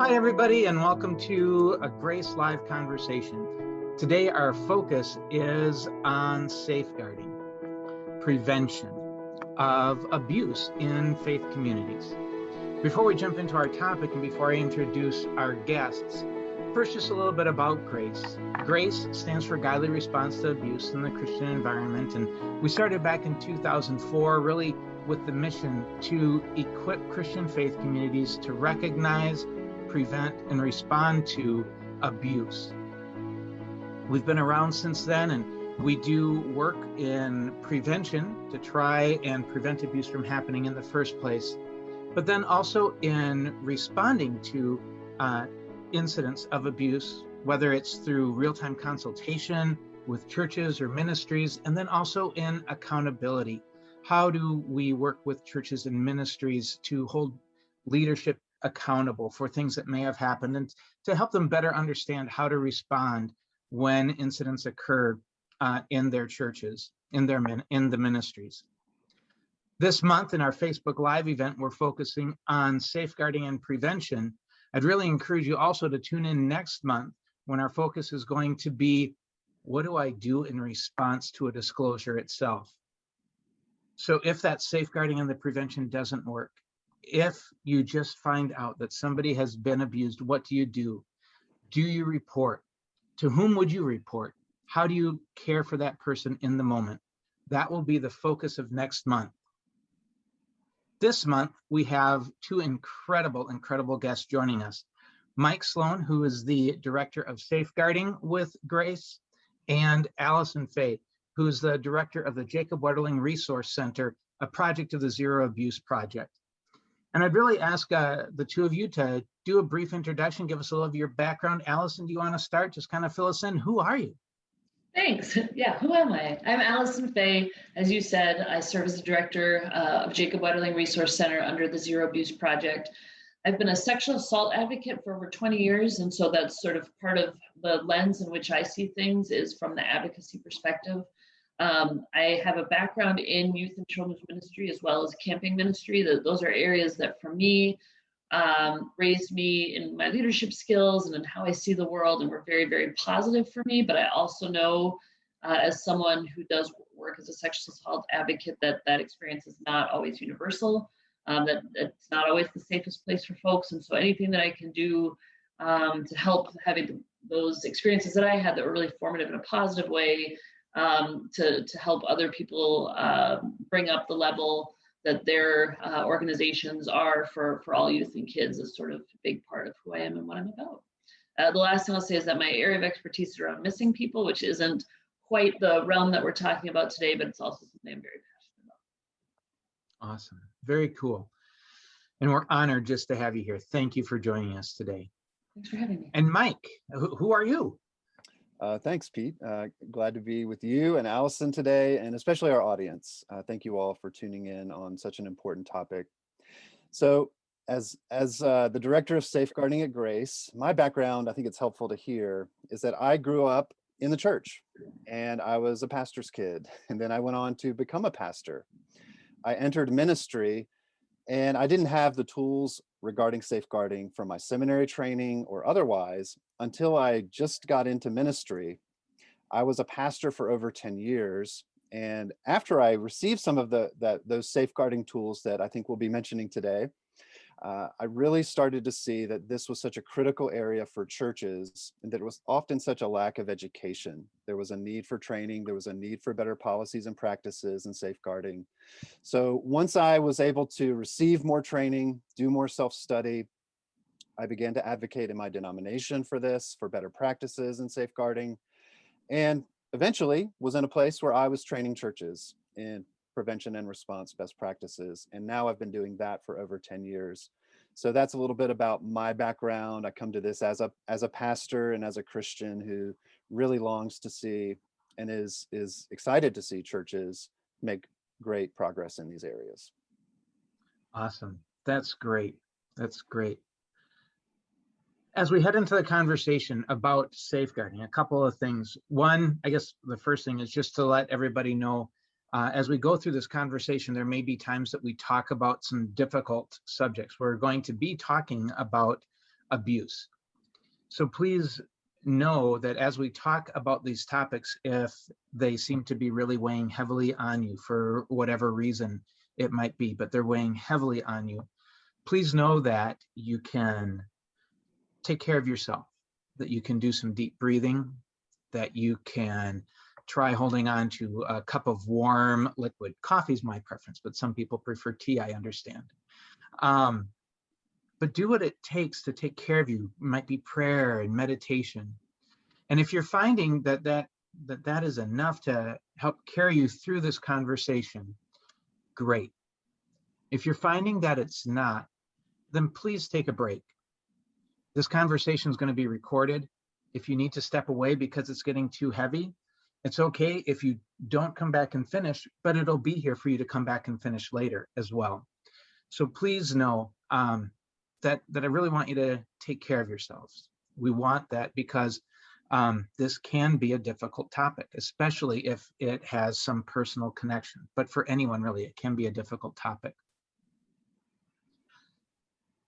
Hi, everybody, and welcome to a Grace Live conversation. Today, our focus is on safeguarding, prevention of abuse in faith communities. Before we jump into our topic and before I introduce our guests, first, just a little bit about Grace. Grace stands for Godly Response to Abuse in the Christian Environment, and we started back in 2004, really with the mission to equip Christian faith communities to recognize, prevent, and respond to abuse. We've been around since then, and we do work in prevention to try and prevent abuse from happening in the first place, but then also in responding to incidents of abuse, whether it's through real-time consultation with churches or ministries, and then also in accountability. How do we work with churches and ministries to hold leadership accountable for things that may have happened and to help them better understand how to respond when incidents occur in their churches, in the ministries. This month in our Facebook Live event, we're focusing on safeguarding and prevention. I'd really encourage you also to tune in next month when our focus is going to be, what do I do in response to a disclosure itself? So if that safeguarding and the prevention doesn't work, if you just find out that somebody has been abused, what do you do? Do you report? To whom would you report? How do you care for that person in the moment? That will be the focus of next month. This month, we have two incredible guests joining us. Mike Sloan, who is the Director of Safeguarding with Grace, and Alison Fay, who is the Director of the Jacob Wetterling Resource Center, a project of the Zero Abuse Project. And I'd really ask the two of you to do a brief introduction, give us a little of your background. Alison, do you want to start? Just kind of fill us in. Who are you? Thanks. Yeah, who am I? I'm Alison Fay. As you said, I serve as the director of Jacob Wetterling Resource Center under the Zero Abuse Project. I've been a sexual assault advocate for over 20 years, and so that's sort of part of the lens in which I see things is from the advocacy perspective. I have a background in youth and children's ministry as well as camping ministry. Those are areas that for me raised me in my leadership skills and in how I see the world, and were very, very positive for me. But I also know as someone who does work as a sexual assault advocate that experience is not always universal, that it's not always the safest place for folks. And so anything that I can do to help having those experiences that I had that were really formative in a positive way, to help other people bring up the level that their organizations are for all youth and kids is sort of a big part of who I am and what I'm about. The last thing I'll say is that my area of expertise is around missing people, which isn't quite the realm that we're talking about today, but it's also something I'm very passionate about. Awesome. Very cool. And we're honored just to have you here. Thank you for joining us today. Thanks for having me. And Mike, who are you? Thanks, Pete. Glad to be with you and Alison today, and especially our audience. Thank you all for tuning in on such an important topic. So as the Director of Safeguarding at Grace, my background, I think it's helpful to hear, is that I grew up in the church, and I was a pastor's kid, and then I went on to become a pastor. I entered ministry, and I didn't have the tools regarding safeguarding from my seminary training or otherwise until I just got into ministry. I was a pastor for over 10 years. And after I received some of those safeguarding tools that I think we'll be mentioning today, I really started to see that this was such a critical area for churches, and that it was often such a lack of education. There was a need for training. There was a need for better policies and practices and safeguarding. So once I was able to receive more training, do more self-study, I began to advocate in my denomination for this, for better practices and safeguarding, and eventually was in a place where I was training churches in prevention and response best practices. And now I've been doing that for over 10 years. So that's a little bit about my background. I come to this as a pastor and as a Christian who really longs to see and is excited to see churches make great progress in these areas. Awesome. That's great. That's great. As we head into the conversation about safeguarding, a couple of things. One, I guess the first thing is just to let everybody know, as we go through this conversation, there may be times that we talk about some difficult subjects. We're going to be talking about abuse. So please know that as we talk about these topics, if they seem to be really weighing heavily on you for whatever reason it might be, but they're weighing heavily on you, please know that you can take care of yourself, that you can do some deep breathing, that you can try holding on to a cup of warm liquid. Coffee is my preference, but some people prefer tea, I understand. But do what it takes to take care of you. It might be prayer and meditation. And if you're finding that is enough to help carry you through this conversation, great. If you're finding that it's not, then please take a break. This conversation is going to be recorded. If you need to step away because it's getting too heavy, it's okay if you don't come back and finish, but it'll be here for you to come back and finish later as well. So please know that I really want you to take care of yourselves. We want that because this can be a difficult topic, especially if it has some personal connection. But for anyone, really, it can be a difficult topic.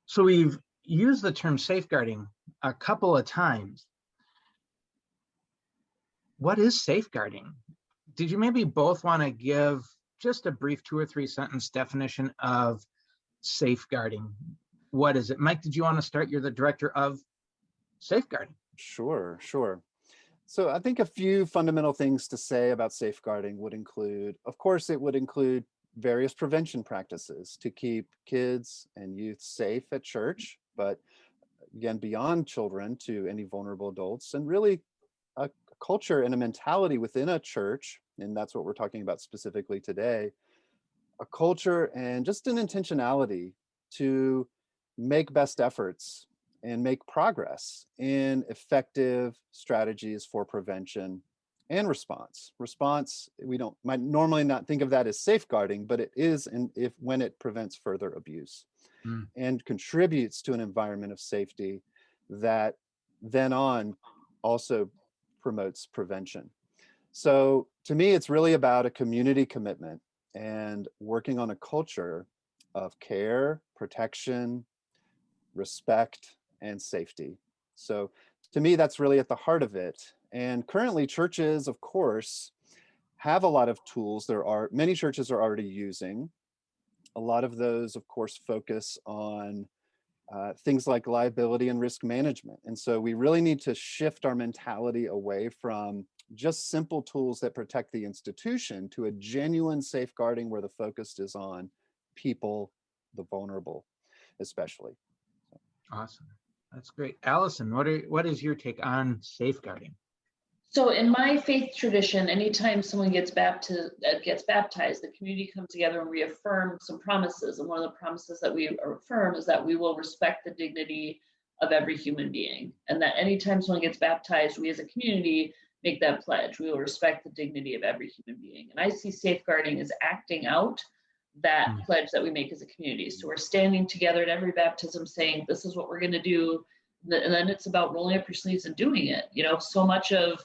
So we've used the term safeguarding a couple of times. What is safeguarding? Did you maybe both want to give just a brief 2 or 3 sentence definition of safeguarding? What is it? Mike, did you want to start? You're the director of safeguarding. Sure. So I think a few fundamental things to say about safeguarding would include, of course, it would include various prevention practices to keep kids and youth safe at church, but again, beyond children to any vulnerable adults, and really a culture and a mentality within a church, and that's what we're talking about specifically today, a culture and just an intentionality to make best efforts and make progress in effective strategies for prevention and response. Response, might normally not think of that as safeguarding, but it is when it prevents further abuse and contributes to an environment of safety that then on also promotes prevention. So to me, it's really about a community commitment and working on a culture of care, protection, respect, and safety. So to me, that's really at the heart of it. And currently churches, of course, have a lot of tools. Many churches are already using. A lot of those, of course, focus on things like liability and risk management. And so we really need to shift our mentality away from just simple tools that protect the institution to a genuine safeguarding where the focus is on people, the vulnerable, especially. Awesome. That's great. Alison, what is your take on safeguarding? So in my faith tradition, anytime someone gets baptized, the community comes together and we affirm some promises. And one of the promises that we affirm is that we will respect the dignity of every human being. And that anytime someone gets baptized, we as a community make that pledge. We will respect the dignity of every human being. And I see safeguarding as acting out that pledge that we make as a community. So we're standing together at every baptism saying, this is what we're going to do. And then it's about rolling up your sleeves and doing it. So much of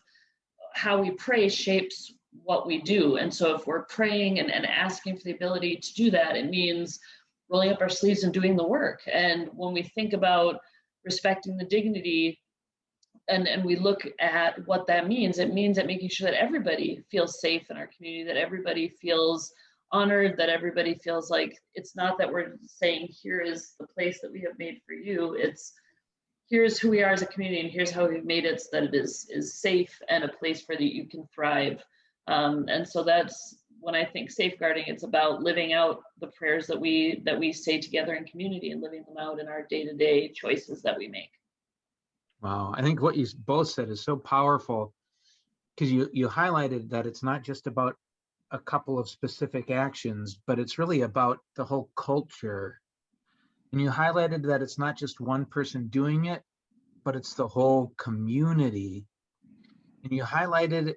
how we pray shapes what we do. And so if we're praying and asking for the ability to do that, it means rolling up our sleeves and doing the work. And when we think about respecting the dignity and we look at what that means, it means that making sure that everybody feels safe in our community, that everybody feels honored, that everybody feels like it's not that we're saying, here is the place that we have made for you. It's here's who we are as a community and here's how we've made it so that it is safe and a place where that you can thrive. And so that's when I think safeguarding, it's about living out the prayers that we say together in community and living them out in our day-to-day choices that we make. Wow, I think what you both said is so powerful because you highlighted that it's not just about a couple of specific actions, but it's really about the whole culture. And you highlighted that it's not just one person doing it, but it's the whole community. And you highlighted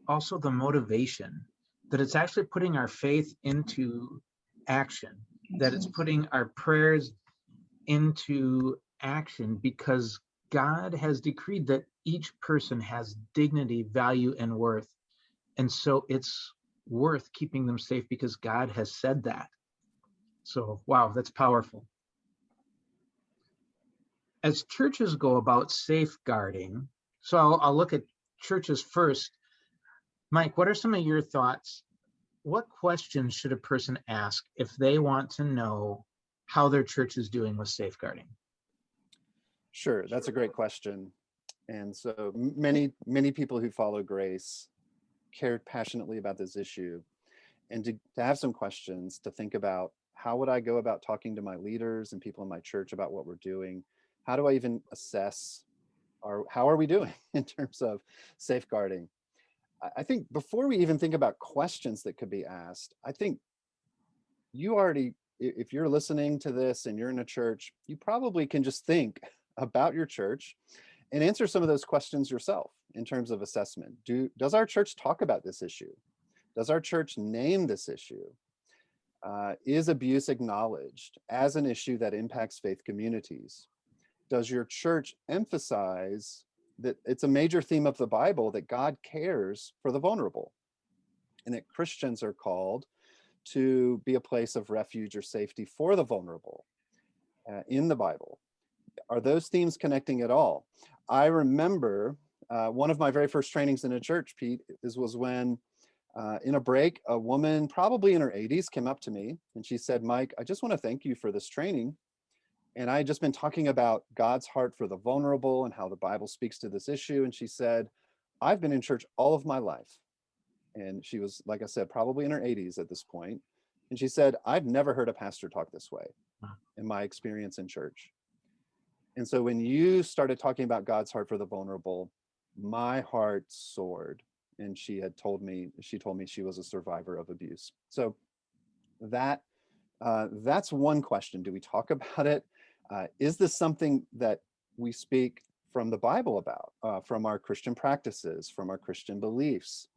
also the motivation, that it's actually putting our faith into action, that it's putting our prayers into action because God has decreed that each person has dignity, value, and worth. And so it's worth keeping them safe because God has said that. So, wow, that's powerful. as churches go about safeguarding, so I'll look at churches first. Mike, what are some of your thoughts? What questions should a person ask if they want to know how their church is doing with safeguarding? Sure, that's a great question. And so many people who follow Grace cared passionately about this issue, and to have some questions to think about: how would I go about talking to my leaders and people in my church about what we're doing? How do I even assess how are we doing in terms of safeguarding? I think before we even think about questions that could be asked, I think you already, if you're listening to this and you're in a church, you probably can just think about your church and answer some of those questions yourself in terms of assessment. Does our church talk about this issue? Does our church name this issue? Is abuse acknowledged as an issue that impacts faith communities? Does your church emphasize that it's a major theme of the Bible that God cares for the vulnerable, and that Christians are called to be a place of refuge or safety for the vulnerable in the Bible? Are those themes connecting at all? I remember one of my very first trainings in a church, Pete, was when in a break, a woman probably in her 80s came up to me and she said, "Mike, I just want to thank you for this training. And I had just been talking about God's heart for the vulnerable and how the Bible speaks to this issue." And she said, "I've been in church all of my life." And she was, like I said, probably in her 80s at this point. And she said, "I've never heard a pastor talk this way in my experience in church." And so when you started talking about God's heart for the vulnerable, my heart soared. And she told me she was a survivor of abuse. So that's one question. Do we talk about it? Is this something that we speak from the Bible about, from our Christian practices, from our Christian beliefs?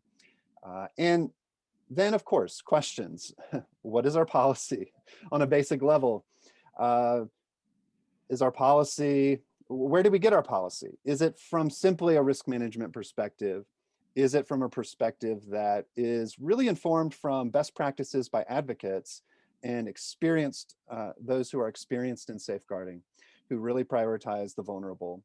And then, of course, questions. What is our policy on a basic level? Is our policy, where do we get our policy? Is it from simply a risk management perspective? Is it from a perspective that is really informed from best practices by advocates and experienced, those who are experienced in safeguarding, who really prioritize the vulnerable?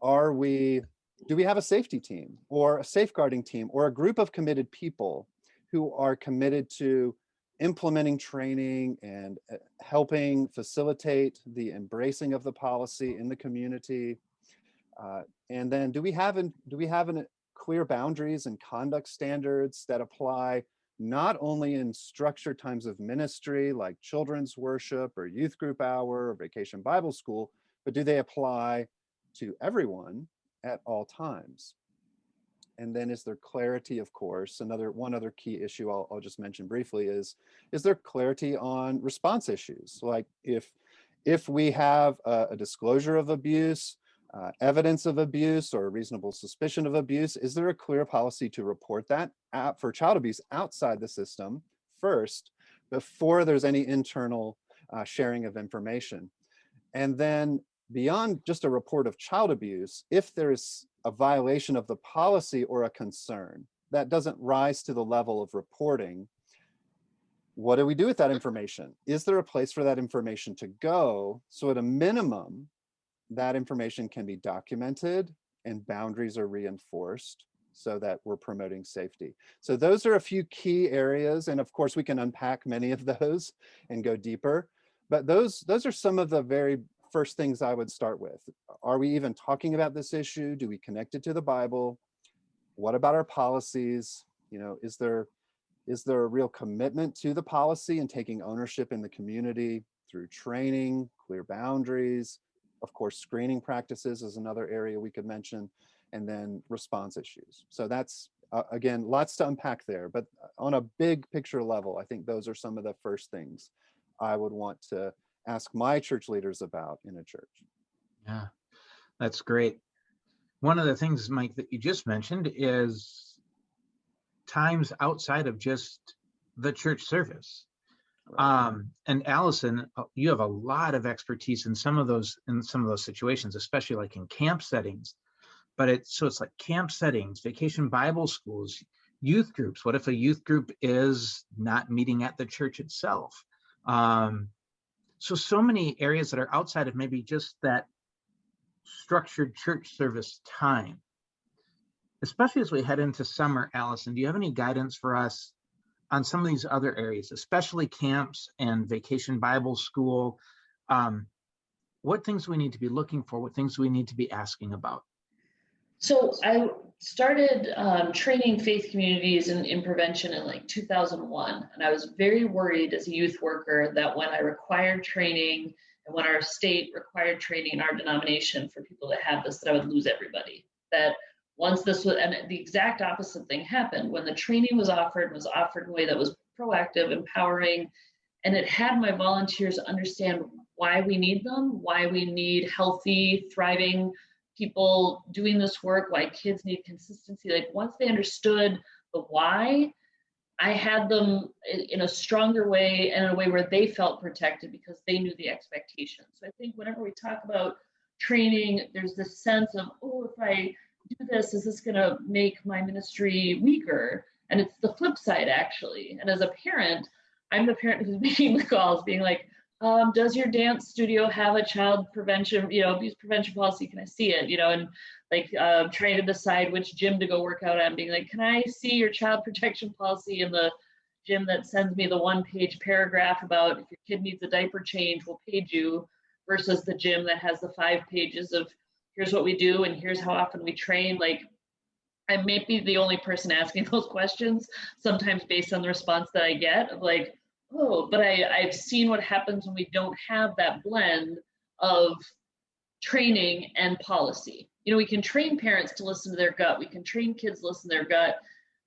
Do we have a safety team or a safeguarding team or a group of committed people who are committed to implementing training and helping facilitate the embracing of the policy in the community? And then do we have clear boundaries and conduct standards that apply not only in structured times of ministry like children's worship or youth group hour or vacation Bible school, but do they apply to everyone at all times? And then is there clarity, of course? One other key issue I'll just mention briefly is there clarity on response issues? Like if we have a disclosure of abuse, evidence of abuse, or a reasonable suspicion of abuse, is there a clear policy to report that for child abuse outside the system first, before there's any internal sharing of information? And then beyond just a report of child abuse, if there is a violation of the policy or a concern that doesn't rise to the level of reporting, what do we do with that information? Is there a place for that information to go? So at a minimum, that information can be documented and boundaries are reinforced so that we're promoting safety. So those are a few key areas. And of course, we can unpack many of those and go deeper. But those are some of the very first things I would start with. Are we even talking about this issue? Do we connect it to the Bible? What about our policies? Is there a real commitment to the policy and taking ownership in the community through training, clear boundaries? Of course, screening practices is another area we could mention, and then response issues. So that's, again, lots to unpack there, but on a big picture level, I think those are some of the first things I would want to ask my church leaders about in a church. Yeah, that's great. One of the things, Mike, that you just mentioned is times outside of just the church service. Right. And Alison, you have a lot of expertise in some of those situations, especially like in camp settings. But it's like camp settings, vacation Bible schools, youth groups. What if a youth group is not meeting at the church itself? So many areas that are outside of maybe just that structured church service time, especially as we head into summer. Alison, do you have any guidance for us on some of these other areas, especially camps and vacation Bible school? What things we need to be looking for, what things we need to be asking about? So I started training faith communities in prevention in like 2001. And I was very worried as a youth worker that when I required training and when our state required training in our denomination for people that had this, that I would lose everybody. That once this was, and the exact opposite thing happened. When the training was offered in a way that was proactive, empowering, and it had my volunteers understand why we need them, why we need healthy, thriving people doing this work, why kids need consistency. Like once they understood the why, I had them in a stronger way and in a way where they felt protected because they knew the expectations. So I think whenever we talk about training, there's this sense of, oh, if I do this, is this going to make my ministry weaker? And it's the flip side, actually. And as a parent, I'm the parent who's making the calls, being like, does your dance studio have a child prevention, abuse prevention policy? Can I see it? And like trying to decide which gym to go work out at, being like, can I see your child protection policy in the gym that sends me the one-page paragraph about if your kid needs a diaper change, we'll page you, versus the gym that has the 5 pages of here's what we do and here's how often we train. Like, I may be the only person asking those questions, sometimes based on the response that I get of like, oh, but I've seen what happens when we don't have that blend of training and policy. We can train parents to listen to their gut. We can train kids to listen to their gut,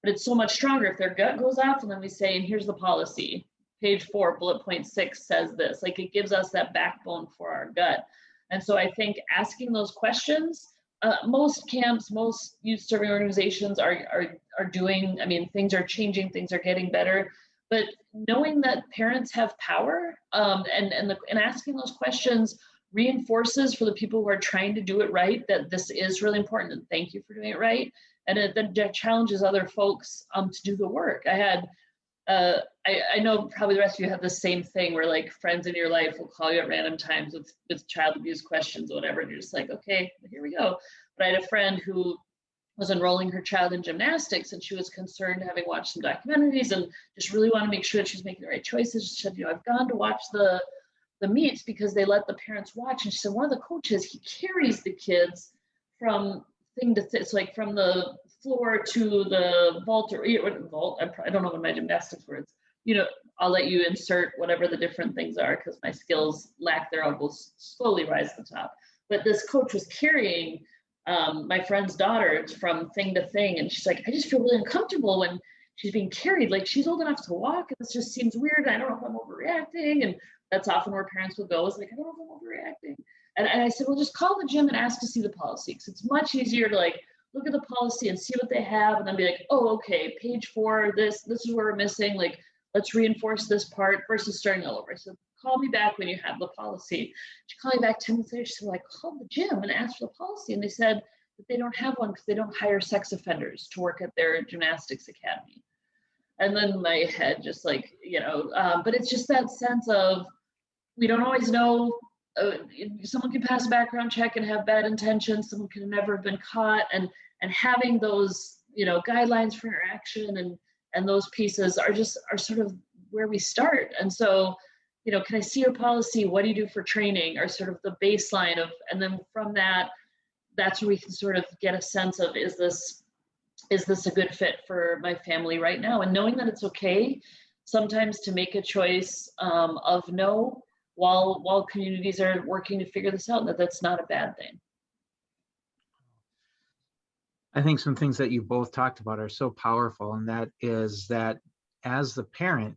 but it's so much stronger if their gut goes off and then we say, and here's the policy. Page 4, bullet point 6 says this. Like, it gives us that backbone for our gut. And so I think asking those questions, most camps, most youth serving organizations are doing, things are changing, things are getting better. But knowing that parents have power and asking those questions reinforces for the people who are trying to do it right that this is really important and thank you for doing it right. And it then challenges other folks to do the work. I know probably the rest of you have the same thing where like friends in your life will call you at random times with child abuse questions or whatever. And you're just like, okay, here we go. But I had a friend who was enrolling her child in gymnastics, and she was concerned, having watched some documentaries and just really want to make sure that she's making the right choices. She said, I've gone to watch the meets because they let the parents watch. And she said, one of the coaches, he carries the kids from thing to thing, so like from the floor to the vault or vault. I don't know what my gymnastics words. I'll let you insert whatever the different things are because my skills lack there. I'll go slowly rise to the top. But this coach was carrying my friend's daughter from thing to thing. And she's like, I just feel really uncomfortable when she's being carried. Like, she's old enough to walk. And this just seems weird. I don't know if I'm overreacting. And that's often where parents will go is like, I don't know if I'm overreacting. And I said, well, just call the gym and ask to see the policy. Because it's much easier to like, look at the policy and see what they have. And then be like, oh, okay, page 4, this is where we're missing. Like, let's reinforce this part versus starting all over. So call me back when you have the policy. She called me back 10 minutes later. She said, well, I called the gym and asked for the policy. And they said that they don't have one because they don't hire sex offenders to work at their gymnastics academy. And then my head just like, but it's just that sense of, we don't always know. Someone can pass a background check and have bad intentions. Someone could have never been caught. And having those, guidelines for interaction and those pieces are sort of where we start. And so, can I see your policy? What do you do for training? Are sort of the baseline of, and then from that's where we can sort of get a sense of, is this a good fit for my family right now? And knowing that it's okay sometimes to make a choice of no, while communities are working to figure this out, that's not a bad thing. I think some things that you both talked about are so powerful, and that is that as the parent,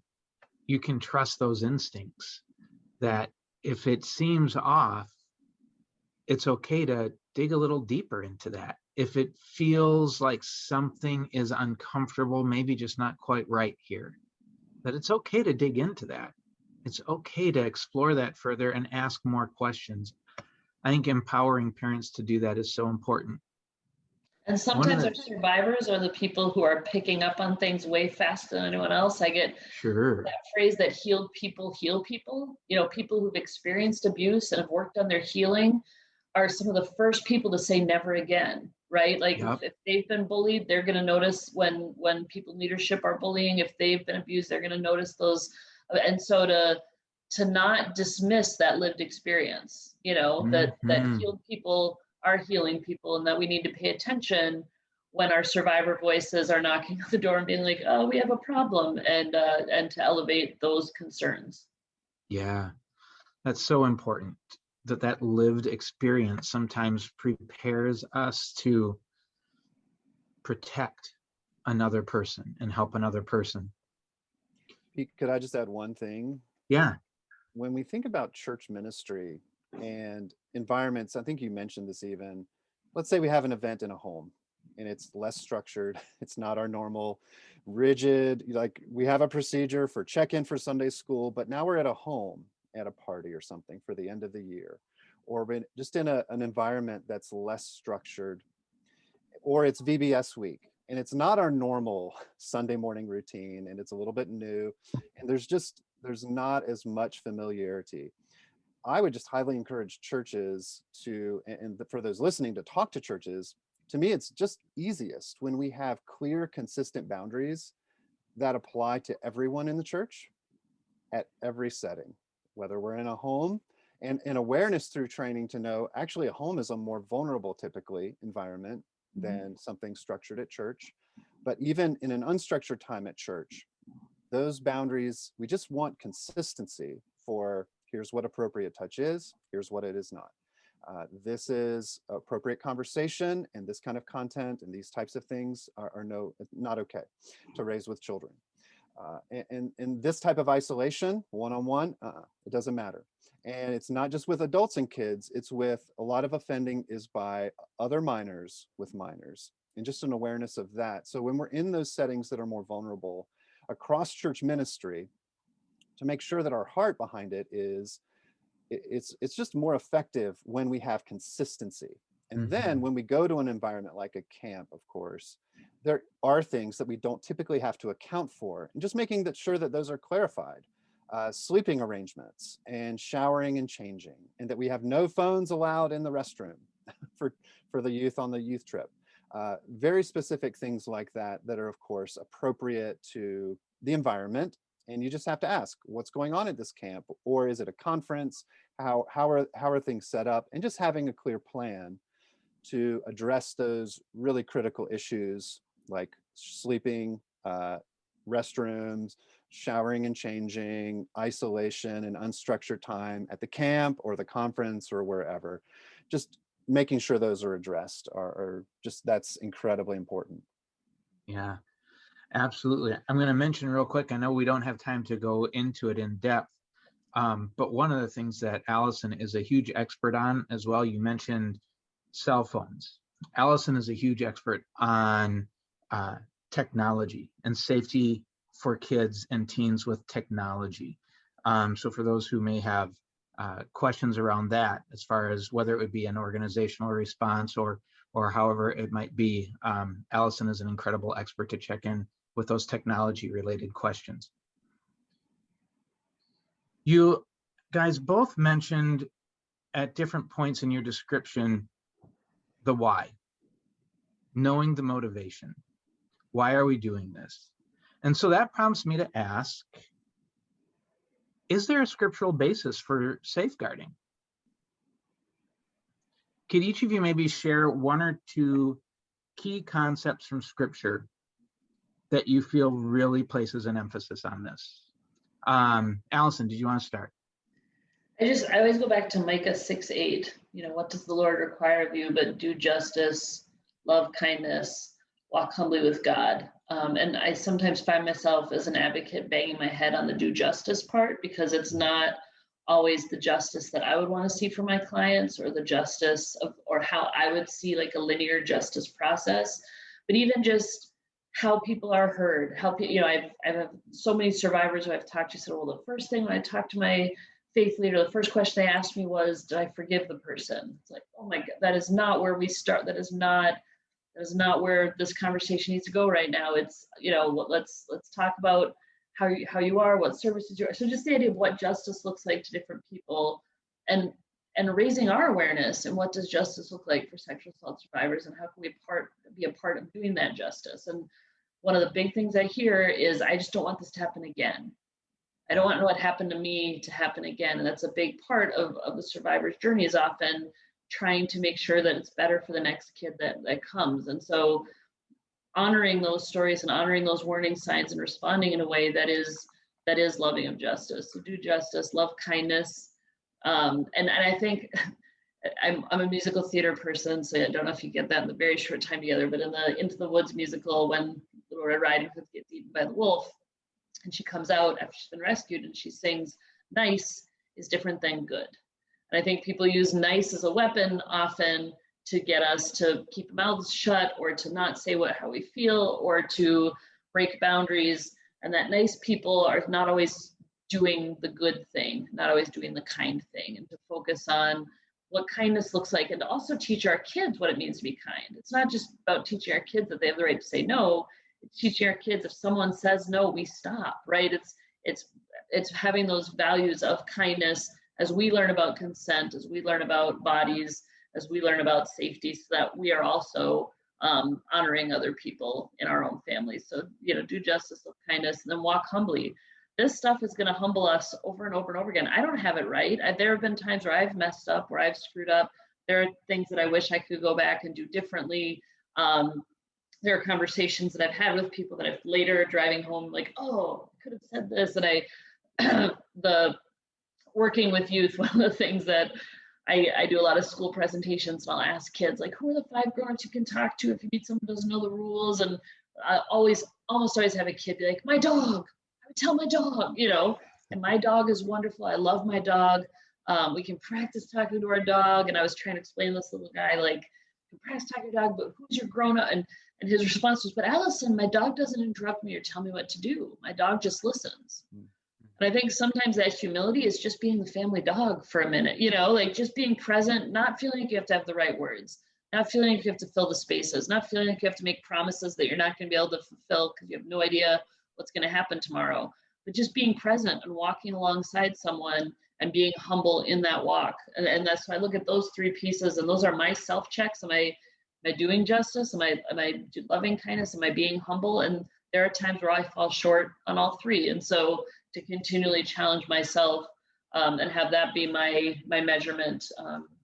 you can trust those instincts, that if it seems off, it's okay to dig a little deeper into that. If it feels like something is uncomfortable, maybe just not quite right here, that it's okay to dig into that. It's okay to explore that further and ask more questions. I think empowering parents to do that is so important. And sometimes our survivors are the people who are picking up on things way faster than anyone else. I get that phrase that healed people heal people. People who've experienced abuse and have worked on their healing are some of the first people to say never again, right? Like Yep. if they've been bullied, they're going to notice when people in leadership are bullying. If they've been abused, they're going to notice those. And so to not dismiss that lived experience, that Mhm. healed people are healing people, and that we need to pay attention when our survivor voices are knocking at the door and being like, oh, we have a problem, and to elevate those concerns. Yeah, that's so important, that lived experience sometimes prepares us to protect another person and help another person. Pete, could I just add one thing? Yeah. When we think about church ministry and environments, I think you mentioned this even, let's say we have an event in a home and it's less structured. It's not our normal rigid, like we have a procedure for check-in for Sunday school, but now we're at a home at a party or something for the end of the year, or just in an environment that's less structured, or it's VBS week and it's not our normal Sunday morning routine and it's a little bit new and there's not as much familiarity. I would just highly encourage churches to, and for those listening, to talk to churches. To me, it's just easiest when we have clear, consistent boundaries that apply to everyone in the church at every setting, whether we're in a home, and awareness through training to know actually a home is a more vulnerable typically environment than something structured at church. But even in an unstructured time at church, those boundaries, we just want consistency for here's what appropriate touch is, here's what it is not. This is appropriate conversation, and this kind of content and these types of things are not okay to raise with children. And this type of isolation, one-on-one, it doesn't matter. And it's not just with adults and kids, it's with a lot of offending is by other minors with minors, and just an awareness of that. So when we're in those settings that are more vulnerable across church ministry, to make sure that our heart behind it is, it's just more effective when we have consistency. And then when we go to an environment like a camp, of course, there are things that we don't typically have to account for, and just making sure that those are clarified. Sleeping arrangements and showering and changing, and that we have no phones allowed in the restroom for the youth on the youth trip. Very specific things like that are of course appropriate to the environment. And you just have to ask, what's going on at this camp? Or is it a conference? How are things set up? And just having a clear plan to address those really critical issues like sleeping, restrooms, showering and changing, isolation, and unstructured time at the camp or the conference or wherever. Just making sure those are addressed are just, that's incredibly important. Yeah, absolutely. I'm going to mention real quick, I know we don't have time to go into it in depth, but one of the things that Alison is a huge expert on as well, you mentioned cell phones. Alison is a huge expert on technology and safety for kids and teens with technology. So for those who may have questions around that, as far as whether it would be an organizational response or however it might be, Alison is an incredible expert to check in with those technology related questions. You guys both mentioned at different points in your description the why, knowing the motivation. Why are we doing this? And so that prompts me to ask, is there a scriptural basis for safeguarding? Could each of you maybe share one or two key concepts from Scripture that you feel really places an emphasis on this? Alison, did you want to start? I always go back to Micah 6:8. What does the Lord require of you but do justice, love kindness, walk humbly with God? And I sometimes find myself as an advocate banging my head on the do justice part, because it's not always the justice that I would want to see for my clients, or the justice of, or how I would see like a linear justice process, but even just how people are heard. I've so many survivors who I've talked to said, well, the first thing when I talked to my faith leader, the first question they asked me was, did I forgive the person? It's like, oh my God, that is not where we start. That is not where this conversation needs to go right now. It's, let's talk about how you are, what services you are. So just the idea of what justice looks like to different people. And and raising our awareness and what does justice look like for sexual assault survivors, and how can we be a part of doing that justice. And one of the big things I hear is, I just don't want this to happen again. I don't want what happened to me to happen again. And that's a big part of the survivor's journey, is often trying to make sure that it's better for the next kid that comes. And so honoring those stories and honoring those warning signs and responding in a way that is loving of justice. So do justice, love kindness. And I think I'm a musical theater person, so I don't know if you get that in the very short time together, but in the Into the Woods musical, when Little Red Riding Hood gets eaten by the wolf, and she comes out after she's been rescued and she sings, nice is different than good. And I think people use nice as a weapon often to get us to keep mouths shut, or to not say how we feel, or to break boundaries. And that nice people are not always doing the good thing, not always doing the kind thing, and to focus on what kindness looks like, and to also teach our kids what it means to be kind. It's not just about teaching our kids that they have the right to say no. It's teaching our kids, if someone says no, we stop, right? It's having those values of kindness as we learn about consent, as we learn about bodies, as we learn about safety, so that we are also honoring other people in our own families. So, do justice, love kindness, and then walk humbly. This stuff is going to humble us over and over and over again. I don't have it right. There have been times where I've messed up, where I've screwed up. There are things that I wish I could go back and do differently. There are conversations that I've had with people that I've later driving home, like, oh, I could have said this. And the working with youth, one of the things that I do a lot of school presentations, and I'll ask kids, like, who are the 5 grown-ups you can talk to if you meet someone who doesn't know the rules? And I almost always have a kid be like, my dog. I would tell my dog, and my dog is wonderful. I love my dog. We can practice talking to our dog. And I was trying to explain to this little guy, like, you can practice talking to your dog, but who's your grown-up? And his response was, but Alison, my dog doesn't interrupt me or tell me what to do. My dog just listens. And I think sometimes that humility is just being the family dog for a minute, like just being present, not feeling like you have to have the right words, not feeling like you have to fill the spaces, not feeling like you have to make promises that you're not going to be able to fulfill because you have no idea what's going to happen tomorrow, but just being present and walking alongside someone and being humble in that walk. And that's why I look at those 3 pieces, and those are my self-checks. Am I doing justice? Am I loving kindness? Am I being humble? And there are times where I fall short on all 3. And so to continually challenge myself and have that be my measurement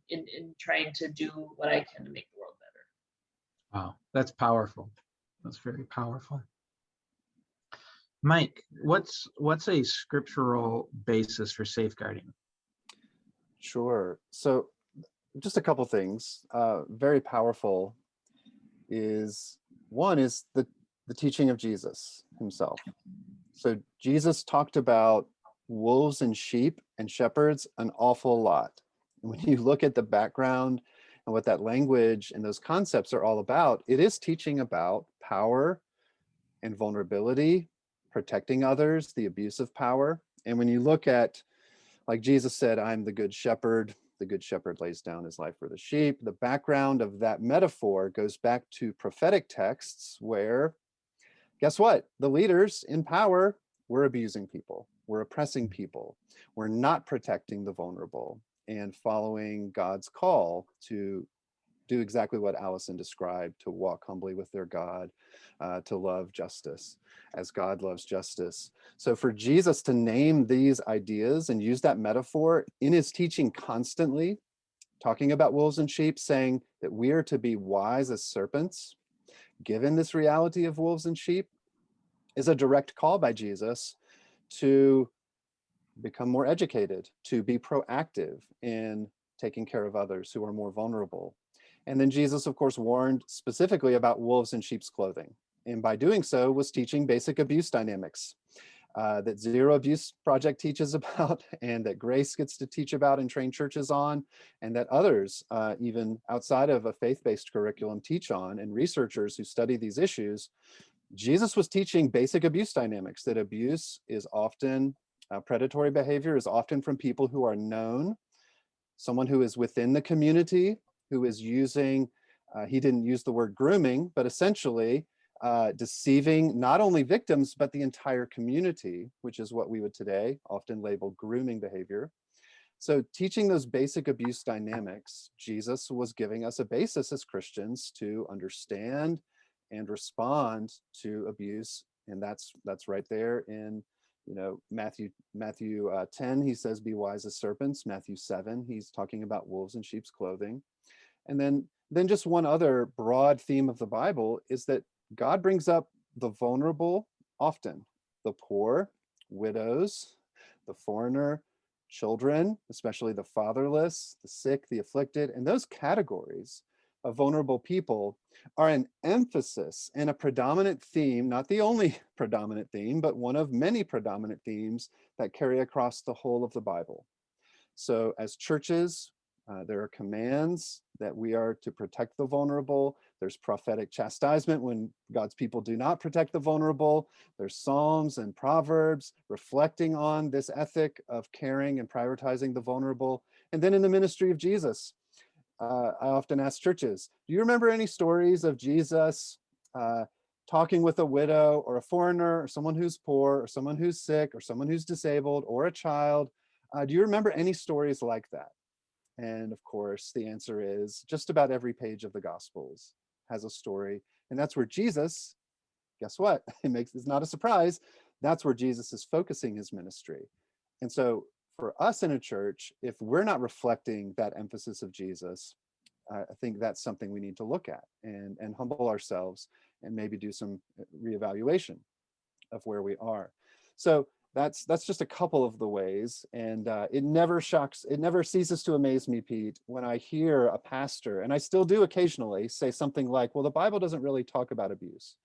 in trying to do what I can to make the world better. Wow, that's powerful. That's very powerful. Mike, what's a scriptural basis for safeguarding? Sure. So just a couple things. Very powerful is, one is the teaching of Jesus himself. So Jesus talked about wolves and sheep and shepherds an awful lot. And when you look at the background and what that language and those concepts are all about, it is teaching about power and vulnerability, protecting others, the abuse of power. And when you look at, like Jesus said, I'm the good shepherd lays down his life for the sheep. The background of that metaphor goes back to prophetic texts where, guess what? The leaders in power were abusing people, were oppressing people, were not protecting the vulnerable, and following God's call to do exactly what Alison described, to walk humbly with their God, to love justice as God loves justice. So for Jesus to name these ideas and use that metaphor in his teaching constantly, talking about wolves and sheep, saying that we are to be wise as serpents, given this reality of wolves and sheep, is a direct call by Jesus to become more educated, to be proactive in taking care of others who are more vulnerable. And then Jesus, of course, warned specifically about wolves in sheep's clothing. And by doing so, was teaching basic abuse dynamics that Zero Abuse Project teaches about, and that Grace gets to teach about and train churches on, and that others, even outside of a faith-based curriculum, teach on, and researchers who study these issues. Jesus was teaching basic abuse dynamics, that abuse is often, predatory behavior is often from people who are known, someone who is within the community, who is using, he didn't use the word grooming, but essentially deceiving not only victims, but the entire community, which is what we would today often label grooming behavior. So teaching those basic abuse dynamics, Jesus was giving us a basis as Christians to understand and respond to abuse. And that's right there in, Matthew 10, he says, be wise as serpents. Matthew 7, he's talking about wolves in sheep's clothing. And then just one other broad theme of the Bible is that God brings up the vulnerable often, the poor, widows, the foreigner, children, especially the fatherless, the sick, the afflicted, and those categories of vulnerable people are an emphasis and a predominant theme, not the only predominant theme, but one of many predominant themes that carry across the whole of the Bible. So as churches, there are commands that we are to protect the vulnerable. There's prophetic chastisement when God's people do not protect the vulnerable. There's Psalms and Proverbs reflecting on this ethic of caring and prioritizing the vulnerable. And then in the ministry of Jesus, I often ask churches, do you remember any stories of Jesus talking with a widow or a foreigner or someone who's poor or someone who's sick or someone who's disabled or a child? Do you remember any stories like that? And of course, the answer is just about every page of the Gospels has a story. And that's where Jesus, guess what? It's not a surprise. That's where Jesus is focusing his ministry. And so for us in a church, if we're not reflecting that emphasis of Jesus, I think that's something we need to look at and humble ourselves and maybe do some reevaluation of where we are. So that's just a couple of the ways, and it never ceases to amaze me, Pete, when I hear a pastor, and I still do occasionally, say something like, well, the Bible doesn't really talk about abuse,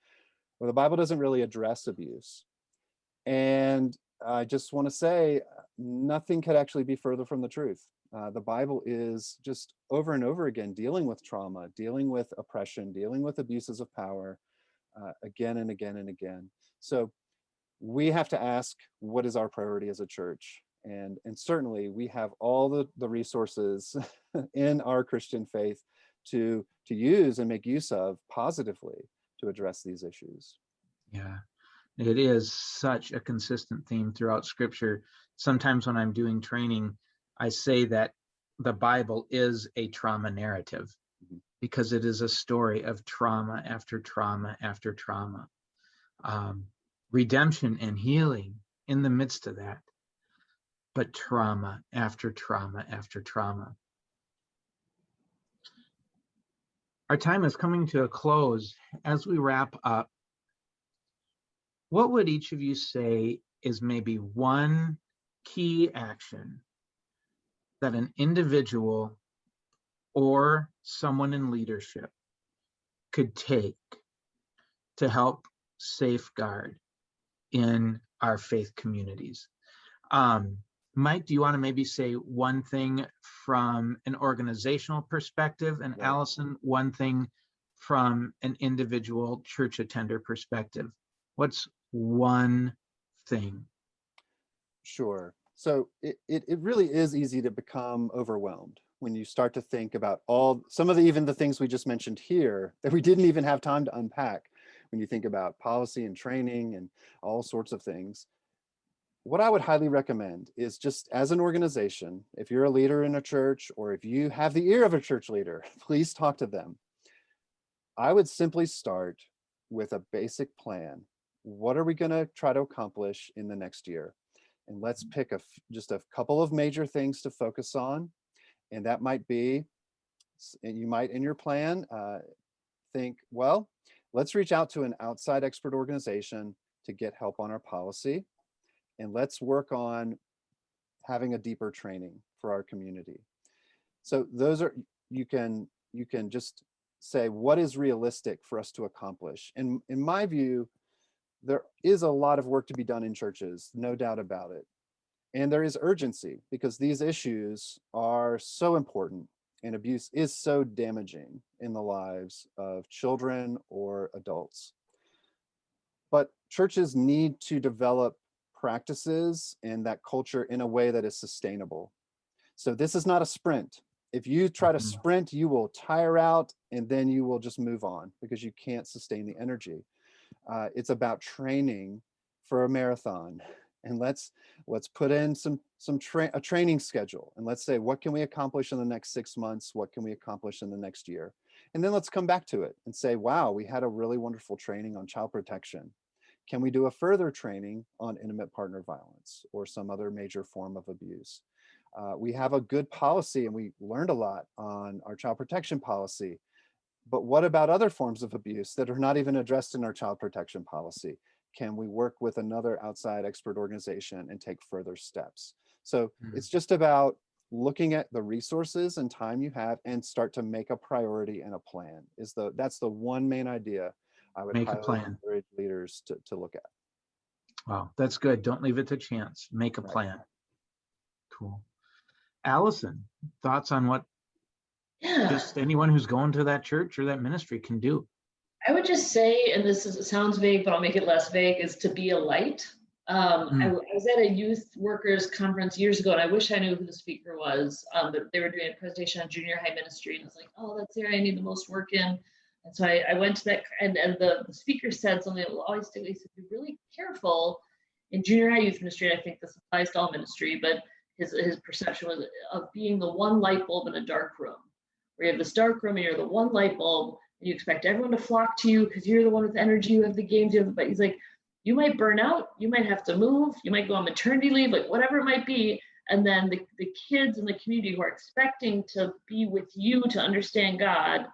or the Bible doesn't really address abuse. And I just want to say, nothing could actually be further from the truth. The Bible is just over and over again dealing with trauma, dealing with oppression, dealing with abuses of power, again and again and again. So we have to ask, what is our priority as a church? And certainly we have all the resources in our Christian faith to use and make use of positively to address these issues. Yeah, it is such a consistent theme throughout Scripture. Sometimes when I'm doing training, I say that the Bible is a trauma narrative because it is a story of trauma after trauma after trauma. Redemption and healing in the midst of that, but trauma after trauma after trauma. Our time is coming to a close. As we wrap up, what would each of you say is maybe one key action that an individual or someone in leadership could take to help safeguard in our faith communities? Mike, do you want to maybe say one thing from an organizational perspective, and Right. Alison, one thing from an individual church attender perspective? What's one thing? Sure. So it really is easy to become overwhelmed when you start to think about some of even the things we just mentioned here that we didn't even have time to unpack. When you think about policy and training and all sorts of things, what I would highly recommend is, just as an organization, if you're a leader in a church or if you have the ear of a church leader, please talk to them. I would simply start with a basic plan. What are we going to try to accomplish in the next year? And let's pick just a couple of major things to focus on. And that might be, and you might in your plan think, well, let's reach out to an outside expert organization to get help on our policy. And let's work on having a deeper training for our community. So those are, you can just say, what is realistic for us to accomplish? And in my view, there is a lot of work to be done in churches, no doubt about it. And there is urgency because these issues are so important, and abuse is so damaging in the lives of children or adults. But churches need to develop practices and that culture in a way that is sustainable. So this is not a sprint. If you try to sprint, you will tire out and then you will just move on because you can't sustain the energy. It's about training for a marathon. and let's put in a training schedule, and let's say, what can we accomplish in the next 6 months? What can we accomplish in the next year? And then let's come back to it and say, wow, we had a really wonderful training on child protection. Can we do a further training on intimate partner violence or some other major form of abuse? We have a good policy, and we learned a lot on our child protection policy. But what about other forms of abuse that are not even addressed in our child protection policy? Can we work with another outside expert organization and take further steps? So it's just about looking at the resources and time you have and start to make a priority and a plan. That's the one main idea I would highly encourage leaders to look at. Wow, that's good. Don't leave it to chance. Make a plan. Cool. Alison, thoughts on what just anyone who's going to that church or that ministry can do? I would just say, and sounds vague, but I'll make it less vague, is to be a light. I was at a youth workers conference years ago, and I wish I knew who the speaker was, but they were doing a presentation on junior high ministry, and I was like, oh, that's the area I need the most work in. And so I went to that, and the speaker said something that will always stick. He said, be really careful in junior high youth ministry, and I think this applies to all ministry, but his perception was of being the one light bulb in a dark room, where you have this dark room and you're the one light bulb, and you expect everyone to flock to you because you're the one with energy, you have the games, but he's like, you might burn out, you might have to move, you might go on maternity leave, like whatever it might be. And then the kids in the community who are expecting to be with you to understand God,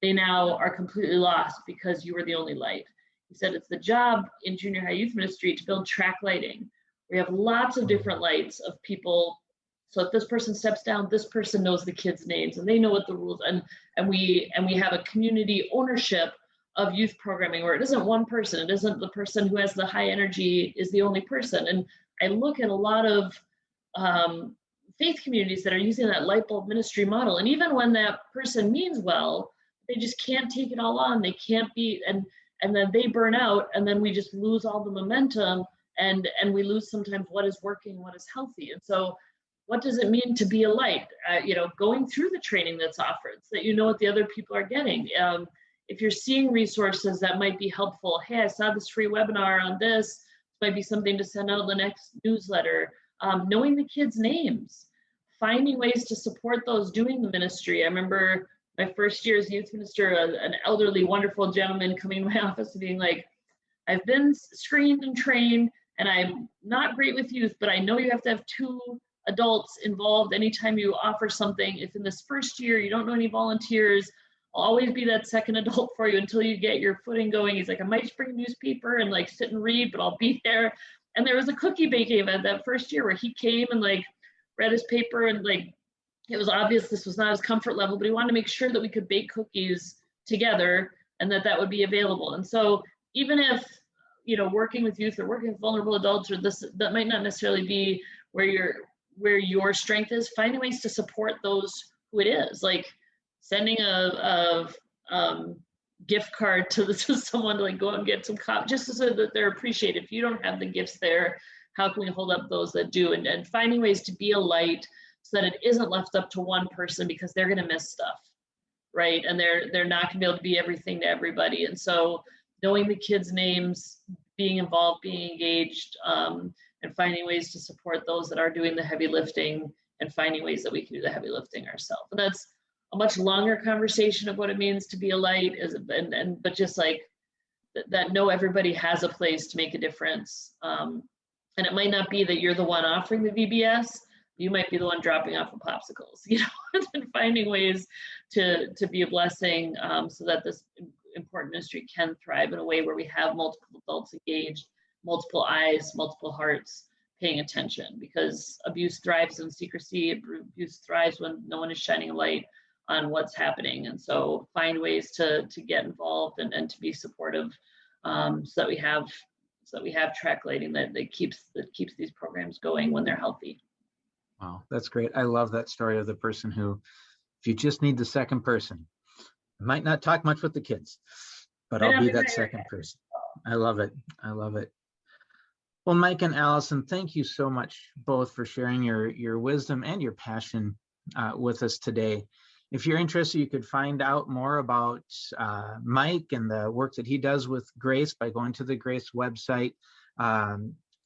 they now are completely lost because you were the only light. He said it's the job in junior high youth ministry to build track lighting. We have lots of different lights of people. So if this person steps down, this person knows the kids' names and they know what the rules, and we have a community ownership of youth programming where it isn't one person. It isn't the person who has the high energy is the only person. And I look at a lot of faith communities that are using that light bulb ministry model. And even when that person means well, they just can't take it all on. They can't be, and then they burn out, and then we just lose all the momentum, and we lose sometimes what is working, what is healthy. And so what does it mean to be a light? Going through the training that's offered so that you know what the other people are getting. If you're seeing resources that might be helpful, hey, I saw this free webinar on this might be something to send out the next newsletter. Knowing the kids' names, finding ways to support those doing the ministry. I remember my first year as youth minister, an elderly, wonderful gentleman coming to my office and being like, I've been screened and trained, and I'm not great with youth, but I know you have to have 2 adults involved anytime you offer something. If in this first year you don't know any volunteers, I'll always be that second adult for you until you get your footing going. He's like, I might just bring a newspaper and like sit and read, but I'll be there. And there was a cookie baking event that first year where he came and like read his paper, and like it was obvious this was not his comfort level, but he wanted to make sure that we could bake cookies together and that would be available. And so even if, working with youth or working with vulnerable adults, or that might not necessarily be where your strength is, finding ways to support those who it is, like sending a gift card to someone to like go out and get some coffee, just so that they're appreciated. If you don't have the gifts there, how can we hold up those that do? And finding ways to be a light so that it isn't left up to one person, because they're going to miss stuff, right? And they're not going to be able to be everything to everybody. And so knowing the kids' names, being involved, being engaged, and finding ways to support those that are doing the heavy lifting, and finding ways that we can do the heavy lifting ourselves. And that's a much longer conversation of what it means to be a light, but just like that, know everybody has a place to make a difference. And it might not be that you're the one offering the VBS, you might be the one dropping off the popsicles, and finding ways to be a blessing, so that this important ministry can thrive in a way where we have multiple adults engaged, multiple eyes, multiple hearts paying attention, because abuse thrives in secrecy. Abuse thrives when no one is shining a light on what's happening. And so find ways to get involved and to be supportive, so that we have track lighting that keeps these programs going when they're healthy. Wow, that's great. I love that story of the person who, if you just need the second person, I might not talk much with the kids, but I'll be that second person. I love it. I love it. Well, Mike and Alison, thank you so much both for sharing your wisdom and your passion with us today. If you're interested, you could find out more about Mike and the work that he does with Grace by going to the Grace website.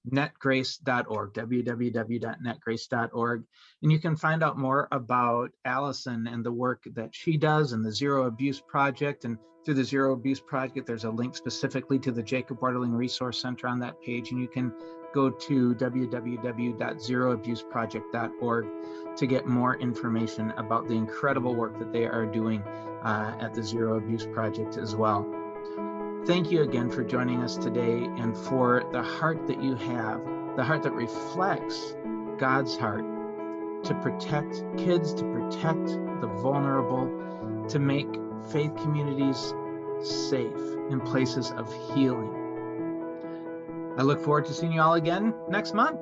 netgrace.org, www.netgrace.org. And you can find out more about Alison and the work that she does and the Zero Abuse Project. And through the Zero Abuse Project, there's a link specifically to the Jacob Waterling Resource Center on that page. And you can go to www.zeroabuseproject.org to get more information about the incredible work that they are doing at the Zero Abuse Project as well. Thank you again for joining us today and for the heart that you have, the heart that reflects God's heart to protect kids, to protect the vulnerable, to make faith communities safe and places of healing. I look forward to seeing you all again next month.